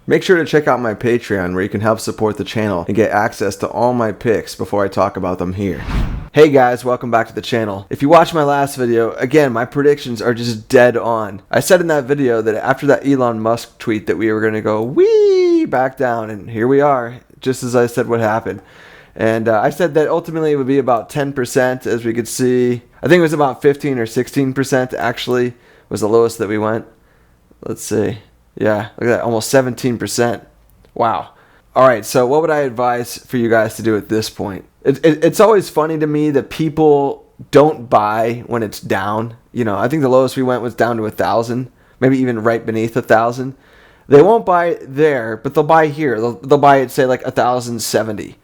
Make sure to check out my Patreon where you can help support the channel and get access to all my picks before I talk about them here. Hey guys, welcome back to the channel. If you watched my last video, again, my predictions are just dead on. I said in that video that after that Elon Musk tweet that we were going to go wee back down, and here we are, just as I said would happen. And I said that ultimately it would be about 10%, as we could see. I think it was about 15 or 16% actually was the lowest that we went. Let's see. Yeah, look at that, almost 17%. Wow. All right, so what would I advise for you guys to do at this point? It's always funny to me that people don't buy when it's down. You know, I think the lowest we went was down to 1,000, maybe even right beneath 1,000. They won't buy there, but they'll buy here. They'll buy it, say, like 1,070.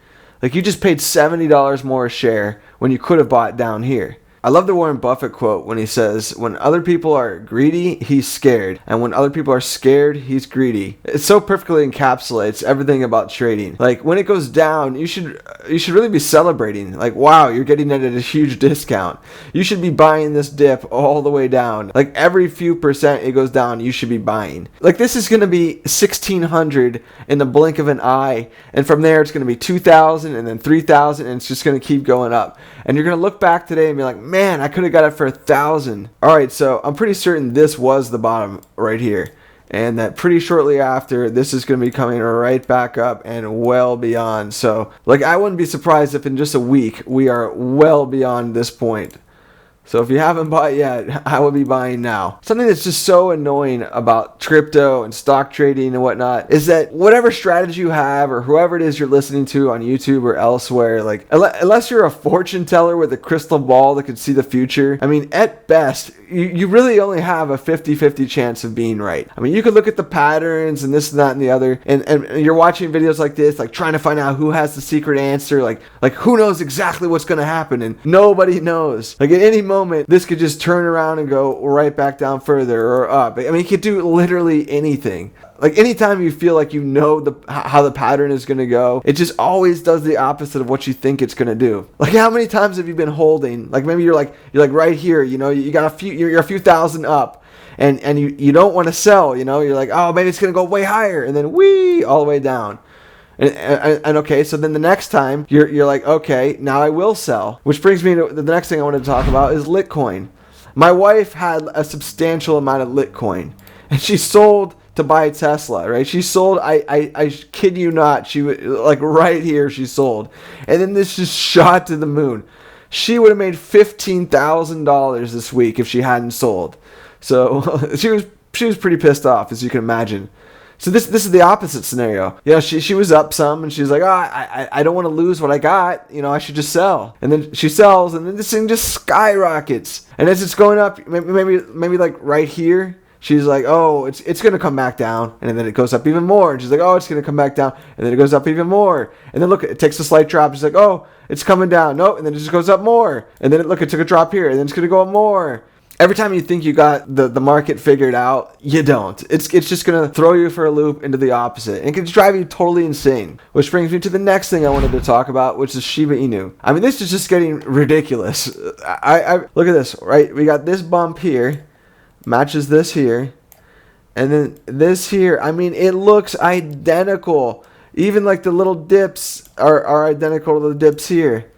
Like, you just paid $70 more a share when you could have bought down here. I love the Warren Buffett quote when he says, when other people are greedy, he's scared. And when other people are scared, he's greedy. It so perfectly encapsulates everything about trading. Like, when it goes down, you should really be celebrating. Like, wow, you're getting it at a huge discount. You should be buying this dip all the way down. Like, every few percent it goes down, you should be buying. Like, this is going to be 1,600 in the blink of an eye. And from there, it's going to be 2,000 and then 3,000, and it's just going to keep going up. And you're going to look back today and be like, man, I could have got it for 1,000. All right, so I'm pretty certain this was the bottom right here. And that pretty shortly after, this is going to be coming right back up and well beyond. So, like, I wouldn't be surprised if in just a week, we are well beyond this point. So if you haven't bought yet, I would be buying now. Something that's just so annoying about crypto and stock trading and whatnot is that whatever strategy you have, or whoever it is you're listening to on YouTube or elsewhere, like, unless you're a fortune teller with a crystal ball that can see the future, I mean, at best, you really only have a 50-50 chance of being right. I mean, you could look at the patterns and this and that and the other, and you're watching videos like this, like trying to find out who has the secret answer, like who knows exactly what's going to happen, and nobody knows. Like, at any moment, this could just turn around and go right back down further or up. I mean, it could do literally anything. Like, anytime you feel like you know how the pattern is going to go, it just always does the opposite of what you think it's going to do. Like, how many times have you been holding? Like, maybe you're like right here, you know, you got you're a few thousand up, and you don't want to sell, you know, you're like, oh, maybe it's going to go way higher, and then whee, all the way down. And okay, so then the next time you're like, okay, now I will sell. Which brings me to the next thing I wanted to talk about is Litecoin. My wife had a substantial amount of Litecoin, and she sold to buy Tesla, right? She sold, I kid you not, she would, like, right here she sold. And then this just shot to the moon. She would have made $15,000 this week if she hadn't sold. So she was pretty pissed off, as you can imagine. So this is the opposite scenario. You know, she was up some, and she's like, oh, I don't want to lose what I got. You know, I should just sell. And then she sells, and then this thing just skyrockets. And as it's going up, maybe like right here, she's like, oh, it's going to come back down. And then it goes up even more. And she's like, oh, it's going to come back down. And then it goes up even more. And then look, it takes a slight drop. She's like, oh, it's coming down. Nope. And then it just goes up more. And then look, it took a drop here. And then it's going to go up more. Every time you think you got the market figured out, you don't. It's just going to throw you for a loop into the opposite. And it can drive you totally insane. Which brings me to the next thing I wanted to talk about, which is Shiba Inu. I mean, this is just getting ridiculous. I look at this, right? We got this bump here. Matches this here. And then this here. I mean, it looks identical. Even like the little dips are identical to the dips here.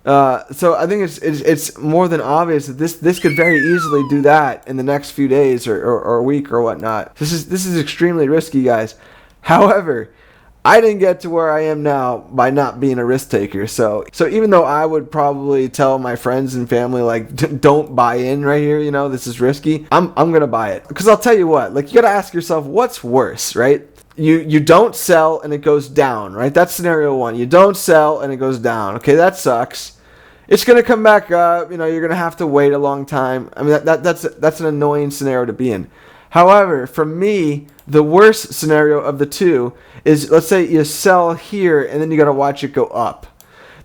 So I think it's more than obvious that this could very easily do that in the next few days or a week or whatnot. This is extremely risky, guys. However, I didn't get to where I am now by not being a risk taker. So even though I would probably tell my friends and family, like, don't buy in right here, you know, this is risky, I'm gonna buy it. Because I'll tell you what, like, you gotta ask yourself, what's worse, right? You don't sell and it goes down, right? That's scenario one. You don't sell and it goes down. Okay, that sucks. It's going to come back up. You know, you're going to have to wait a long time. I mean, that's an annoying scenario to be in. However, for me, the worst scenario of the two is, let's say you sell here and then you got to watch it go up.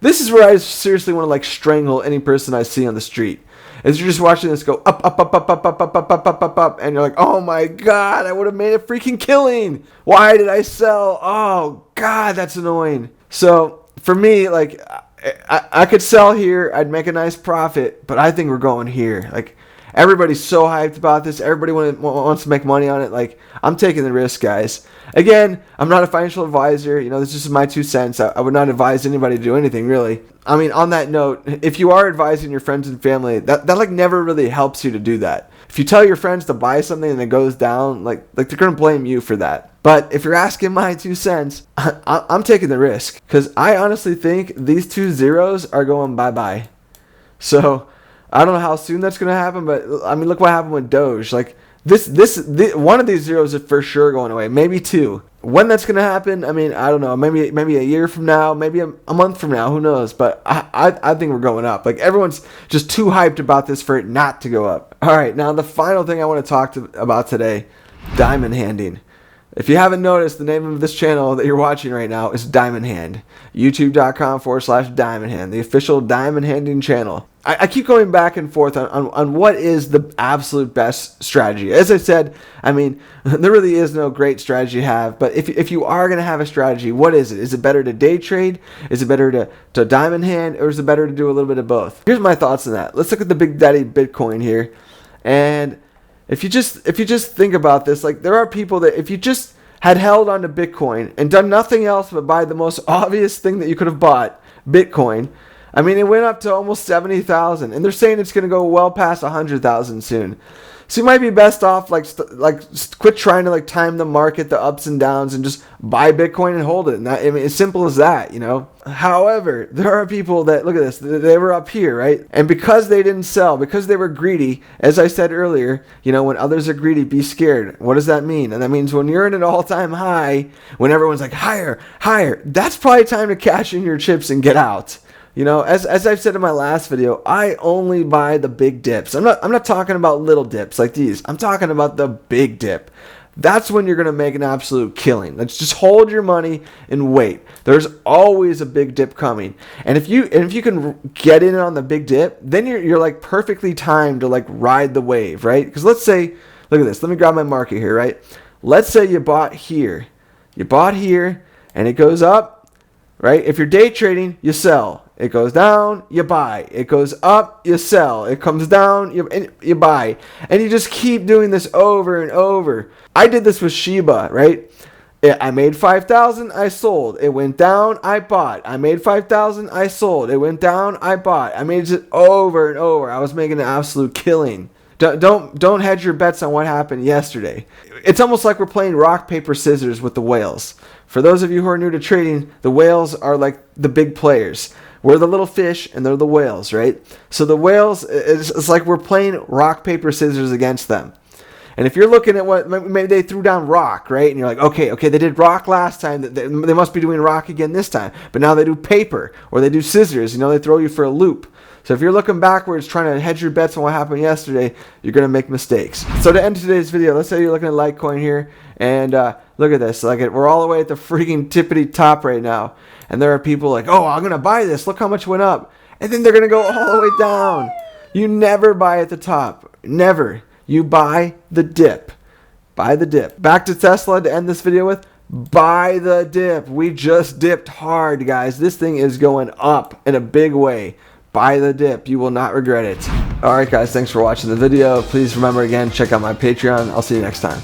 This is where I seriously want to, like, strangle any person I see on the street. As you're just watching this go up, up, up, up, up, up, up, up, up, up, up, up, and you're like, oh my God, I would have made a freaking killing. Why did I sell? Oh God, that's annoying. So for me, like, I could sell here, I'd make a nice profit, but I think we're going here. Like, Everybody's so hyped about this. Everybody wants to make money on it. Like, I'm taking the risk, guys. Again, I'm not a financial advisor. You know, this is just my 2 cents. I would not advise anybody to do anything, really. I mean, on that note, if you are advising your friends and family, that like never really helps you to do that. If you tell your friends to buy something and it goes down, like they're gonna blame you for that. But if you're asking my 2 cents, I'm taking the risk, because I honestly think these 2 zeros are going bye-bye. So I don't know how soon that's gonna happen, but I mean, look what happened with Doge. Like this one of these zeros is for sure going away. Maybe 2. When that's gonna happen, I mean, I don't know. Maybe a year from now, maybe a month from now. Who knows? But I think we're going up. Like, everyone's just too hyped about this for it not to go up. All right, now the final thing I want to talk about today, diamond handing. If you haven't noticed, the name of this channel that you're watching right now is Diamond Hand. YouTube.com/Diamond Hand, the official diamond handing channel. I keep going back and forth on what is the absolute best strategy. As I said, I mean, there really is no great strategy to have, but if you are going to have a strategy, what is it? Is it better to day trade? Is it better to diamond hand? Or is it better to do a little bit of both? Here's my thoughts on that. Let's look at the Big Daddy Bitcoin here. And if you just think about this, like, there are people that if you just had held on to Bitcoin and done nothing else but buy the most obvious thing that you could have bought, Bitcoin, I mean, it went up to almost 70,000, and they're saying it's going to go well past 100,000 soon. So you might be best off quit trying to like time the market, the ups and downs, and just buy Bitcoin and hold it. And that, I mean, it's simple as that, you know. However, there are people that, look at this, they were up here, right? And because they didn't sell, because they were greedy, as I said earlier, you know, when others are greedy, be scared. What does that mean? And that means when you're in an all-time high, when everyone's like higher, higher, that's probably time to cash in your chips and get out. You know, as I've said in my last video, I only buy the big dips. I'm not talking about little dips like these. I'm talking about the big dip. That's when you're going to make an absolute killing. Let's just hold your money and wait. There's always a big dip coming. And if you can get in on the big dip, then you're like perfectly timed to like ride the wave, right? Because let's say, look at this. Let me grab my market here, right? Let's say you bought here. You bought here and it goes up, right? If you're day trading, you sell. It goes down, you buy. It goes up, you sell. It comes down, you buy. And you just keep doing this over and over. I did this with Shiba, right? I made 5,000, I sold. It went down, I bought. I made 5,000, I sold. It went down, I bought. I made it over and over. I was making an absolute killing. Don't hedge your bets on what happened yesterday. It's almost like we're playing rock, paper, scissors with the whales. For those of you who are new to trading, the whales are like the big players. We're the little fish and they're the whales, right? So the whales, it's like we're playing rock, paper, scissors against them. And if you're looking at what, maybe they threw down rock, right? And you're like, okay, they did rock last time. They must be doing rock again this time. But now they do paper or they do scissors. You know, they throw you for a loop. So if you're looking backwards, trying to hedge your bets on what happened yesterday, you're going to make mistakes. So to end today's video, let's say you're looking at Litecoin here. And look at this. We're all the way at the freaking tippity top right now. And there are people like, oh, I'm going to buy this. Look how much went up. And then they're going to go all the way down. You never buy at the top. Never. You buy the dip. Buy the dip. Back to Tesla to end this video with. Buy the dip. We just dipped hard, guys. This thing is going up in a big way. Buy the dip. You will not regret it. Alright, guys. Thanks for watching the video. Please remember, again, check out my Patreon. I'll see you next time.